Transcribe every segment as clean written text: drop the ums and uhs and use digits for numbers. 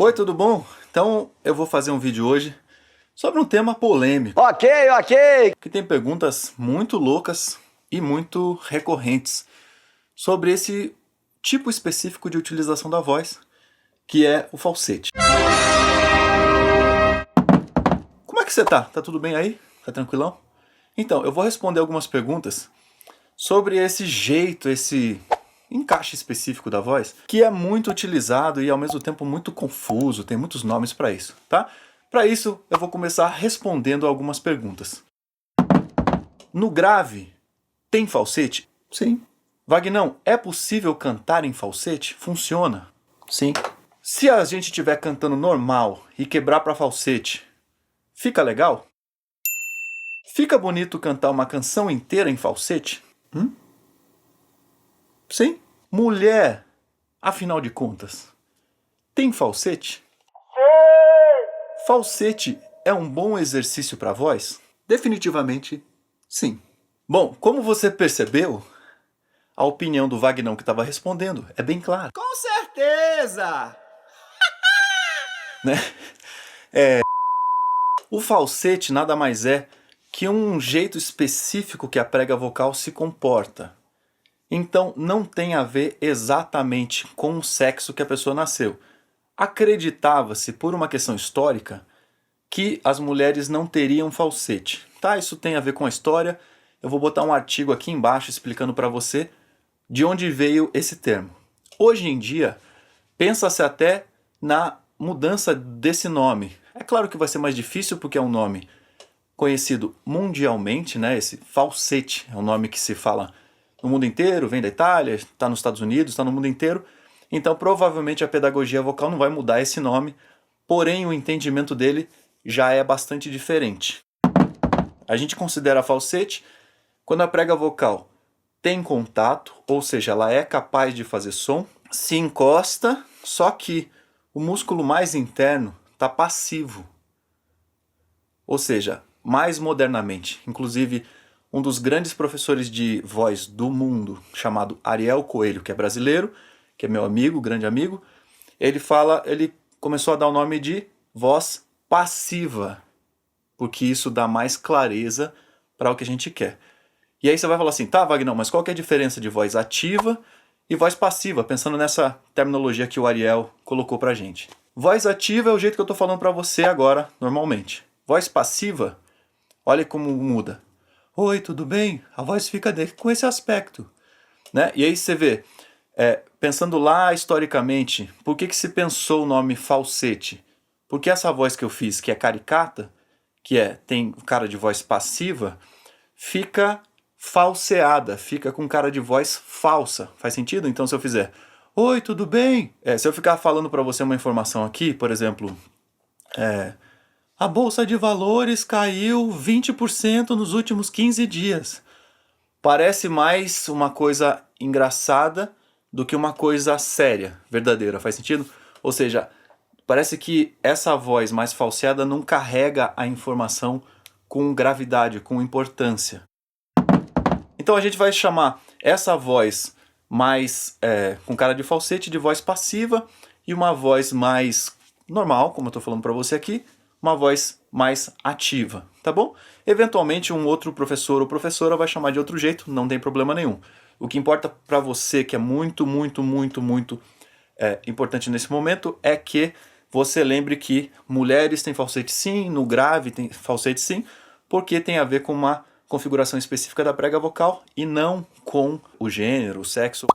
Oi, tudo bom? Então eu vou fazer um vídeo hoje sobre um tema polêmico, Ok, ok. que tem perguntas muito loucas e muito recorrentes sobre esse tipo específico de utilização da voz, que é o falsete. Como é que você tá? Tá tudo bem aí? Tá tranquilão? Então, eu vou responder algumas perguntas sobre esse jeito, esse encaixe específico da voz, que é muito utilizado e ao mesmo tempo muito confuso, tem muitos nomes para isso, tá? Para isso, eu vou começar respondendo algumas perguntas. No grave, tem falsete? Sim. Vagnão, é possível cantar em falsete? Funciona? Sim. Se a gente estiver cantando normal e quebrar para falsete, fica legal? Fica bonito cantar uma canção inteira em falsete? Sim. Mulher, afinal de contas, tem falsete? Falsete é um bom exercício para a voz? Definitivamente, sim. Bom, como você percebeu, a opinião do Vagnão que estava respondendo é bem clara. Com certeza. Né? O falsete nada mais é que um jeito específico que a prega vocal se comporta. Então não tem a ver exatamente com o sexo que a pessoa nasceu. Acreditava-se, por uma questão histórica, que as mulheres não teriam falsete. Tá, isso tem a ver com a história. Eu vou botar um artigo aqui embaixo explicando para você de onde veio esse termo. Hoje em dia, pensa-se até na mudança desse nome. É claro que vai ser mais difícil porque é um nome conhecido mundialmente, né? Esse falsete é um nome que se fala no mundo inteiro, vem da Itália, está nos Estados Unidos, está no mundo inteiro. Então provavelmente a pedagogia vocal não vai mudar esse nome, porém o entendimento dele já é bastante diferente. A gente considera falsete quando a prega vocal tem contato, ou seja, ela é capaz de fazer som, se encosta, só que o músculo mais interno está passivo. Ou seja, mais modernamente, inclusive um dos grandes professores de voz do mundo, chamado Ariel Coelho, que é brasileiro, que é meu amigo, grande amigo, ele começou a dar o nome de voz passiva, porque isso dá mais clareza para o que a gente quer. E aí você vai falar assim, tá, Wagner, mas qual que é a diferença de voz ativa e voz passiva, pensando nessa terminologia que o Ariel colocou pra gente? Voz ativa é o jeito que eu tô falando pra você agora, normalmente. Voz passiva, olha como muda. Oi, tudo bem? A voz fica com esse aspecto, né? E aí você vê, pensando lá historicamente, por que se pensou o nome falsete? Porque essa voz que eu fiz, que é caricata, tem cara de voz passiva, fica falseada, fica com cara de voz falsa. Faz sentido? Então se eu fizer, oi, tudo bem? Se eu ficar falando para você uma informação aqui, por exemplo, a bolsa de valores caiu 20% nos últimos 15 dias. Parece mais uma coisa engraçada do que uma coisa séria, verdadeira. Faz sentido? Ou seja, parece que essa voz mais falseada não carrega a informação com gravidade, com importância. Então a gente vai chamar essa voz mais com cara de falsete de voz passiva e uma voz mais normal, como eu estou falando para você aqui, uma voz mais ativa, tá bom? Eventualmente um outro professor ou professora vai chamar de outro jeito, não tem problema nenhum. O que importa para você, que é muito importante nesse momento, é que você lembre que mulheres têm falsete sim, no grave tem falsete sim, porque tem a ver com uma configuração específica da prega vocal e não com o gênero, o sexo.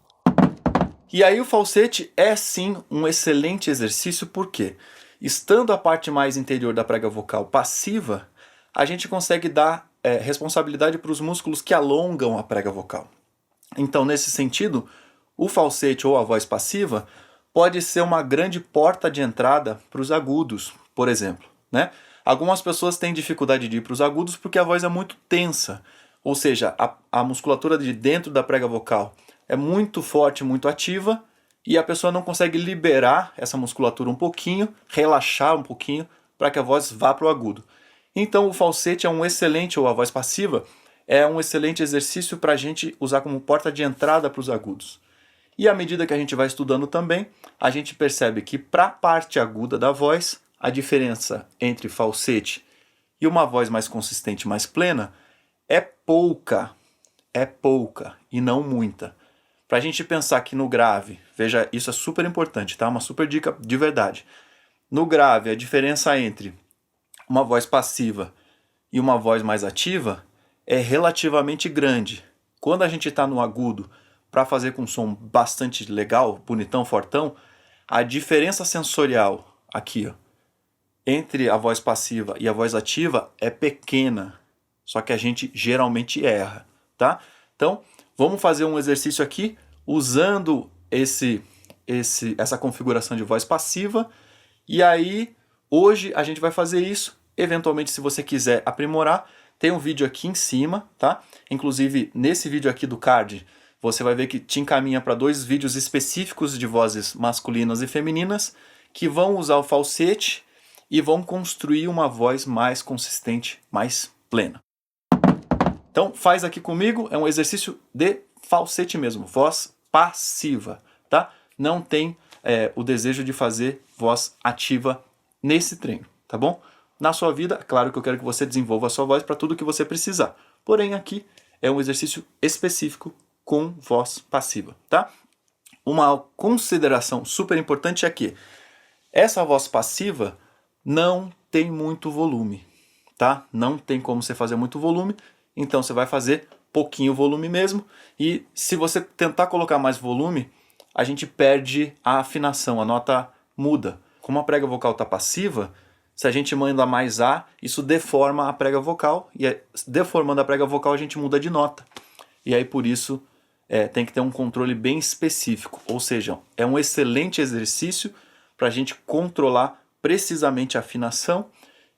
E aí o falsete é sim um excelente exercício, porque estando a parte mais interior da prega vocal passiva, a gente consegue dar responsabilidade para os músculos que alongam a prega vocal. Então, nesse sentido, o falsete ou a voz passiva pode ser uma grande porta de entrada para os agudos, por exemplo, né? Algumas pessoas têm dificuldade de ir para os agudos porque a voz é muito tensa, ou seja, a musculatura de dentro da prega vocal é muito forte, muito ativa, e a pessoa não consegue liberar essa musculatura um pouquinho, relaxar um pouquinho, para que a voz vá para o agudo. Então o falsete é um excelente, ou a voz passiva, é um excelente exercício para a gente usar como porta de entrada para os agudos. E à medida que a gente vai estudando também, a gente percebe que para a parte aguda da voz, a diferença entre falsete e uma voz mais consistente, mais plena, é pouca e não muita. Para a gente pensar que no grave, veja, isso é super importante, tá? Uma super dica de verdade. No grave, a diferença entre uma voz passiva e uma voz mais ativa é relativamente grande. Quando a gente está no agudo, para fazer com um som bastante legal, bonitão, fortão, a diferença sensorial aqui, ó, entre a voz passiva e a voz ativa é pequena, só que a gente geralmente erra, tá? Então, vamos fazer um exercício aqui usando essa configuração de voz passiva. E aí, hoje a gente vai fazer isso. Eventualmente, se você quiser aprimorar, tem um vídeo aqui em cima, tá? Inclusive, nesse vídeo aqui do card, você vai ver que te encaminha para 2 vídeos específicos de vozes masculinas e femininas que vão usar o falsete e vão construir uma voz mais consistente, mais plena. Então, faz aqui comigo, é um exercício de falsete mesmo, voz passiva, tá? Não tem o desejo de fazer voz ativa nesse treino, tá bom? Na sua vida, claro que eu quero que você desenvolva a sua voz para tudo que você precisar. Porém, aqui é um exercício específico com voz passiva, tá? Uma consideração super importante é que essa voz passiva não tem muito volume, tá? Não tem como você fazer muito volume, então você vai fazer pouquinho volume mesmo, e se você tentar colocar mais volume, a gente perde a afinação, a nota muda. Como a prega vocal está passiva, se a gente manda mais A, isso deforma a prega vocal, e deformando a prega vocal a gente muda de nota. E aí por isso tem que ter um controle bem específico, ou seja, é um excelente exercício para a gente controlar precisamente a afinação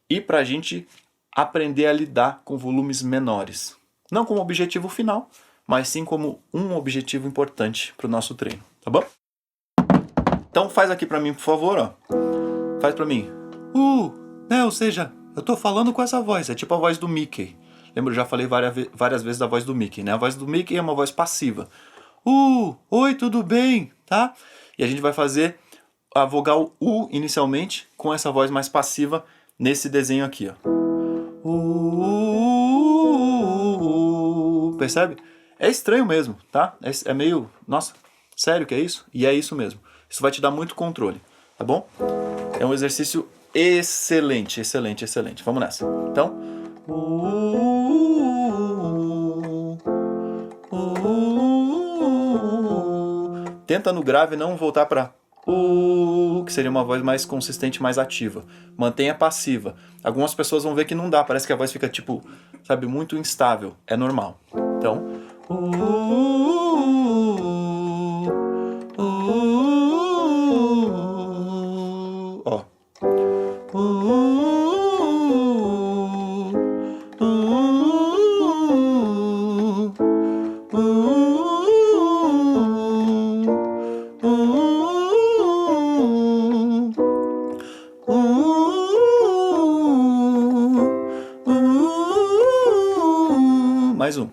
e para a gente aprender a lidar com volumes menores. Não como objetivo final, mas sim como um objetivo importante para o nosso treino, tá bom? Então faz aqui para mim, por favor, ó. Faz para mim. Ou seja, eu tô falando com essa voz, é tipo a voz do Mickey. Lembra, eu já falei várias vezes da voz do Mickey, né? A voz do Mickey é uma voz passiva. Oi, tudo bem? Tá? E a gente vai fazer a vogal U inicialmente com essa voz mais passiva nesse desenho aqui, ó. Percebe? É estranho mesmo, tá? É meio... Nossa, sério que é isso? E é isso mesmo. Isso vai te dar muito controle, tá bom? É um exercício excelente, excelente, excelente. Vamos nessa. Então... Tenta no grave não voltar para que seria uma voz mais consistente, mais ativa. Mantenha passiva. Algumas pessoas vão ver que não dá, parece que a voz fica tipo, sabe, muito instável. É normal. Então, ó. Mais um.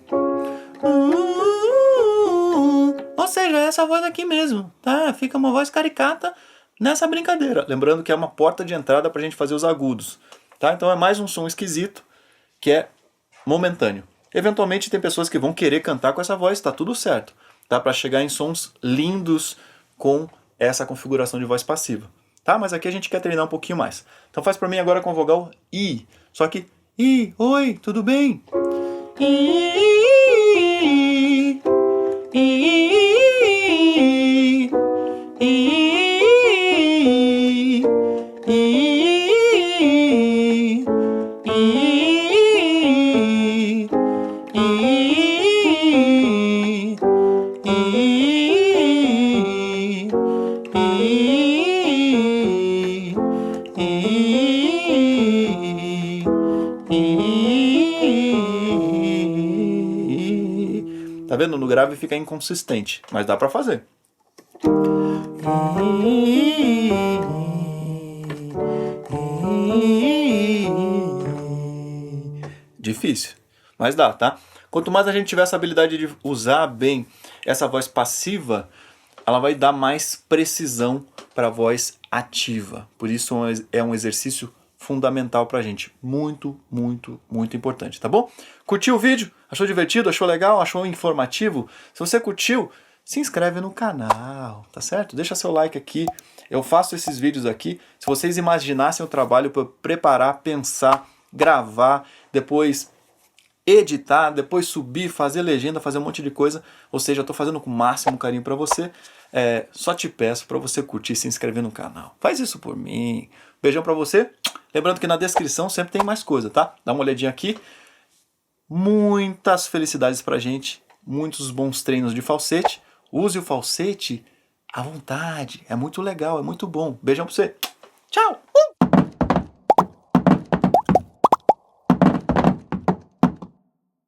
Ou seja, essa voz aqui mesmo, tá? Fica uma voz caricata nessa brincadeira. Lembrando que é uma porta de entrada pra gente fazer os agudos, tá? Então é mais um som esquisito que é momentâneo. Eventualmente tem pessoas que vão querer cantar com essa voz, tá tudo certo. Tá? Pra chegar em sons lindos com essa configuração de voz passiva. Tá? Mas aqui a gente quer treinar um pouquinho mais. Então faz pra mim agora com a vogal I. Só que I, oi, tudo bem? Tá vendo? No grave fica inconsistente, mas dá pra fazer. Difícil, mas dá, tá? Quanto mais a gente tiver essa habilidade de usar bem essa voz passiva, ela vai dar mais precisão para a voz ativa. Por isso é um exercício fundamental pra gente. Muito, muito, muito importante, tá bom? Curtiu o vídeo? Achou divertido? Achou legal? Achou informativo? Se você curtiu, se inscreve no canal, tá certo? Deixa seu like aqui. Eu faço esses vídeos aqui. Se vocês imaginassem o trabalho para preparar, pensar, gravar, depois editar, depois subir, fazer legenda, fazer um monte de coisa, ou seja, eu estou fazendo com o máximo carinho para você. Só te peço para você curtir e se inscrever no canal. Faz isso por mim. Beijão para você. Lembrando que na descrição sempre tem mais coisa, tá? Dá uma olhadinha aqui. Muitas felicidades pra gente, muitos bons treinos de falsete. Use o falsete à vontade, é muito legal, é muito bom. Beijão pra você. Tchau!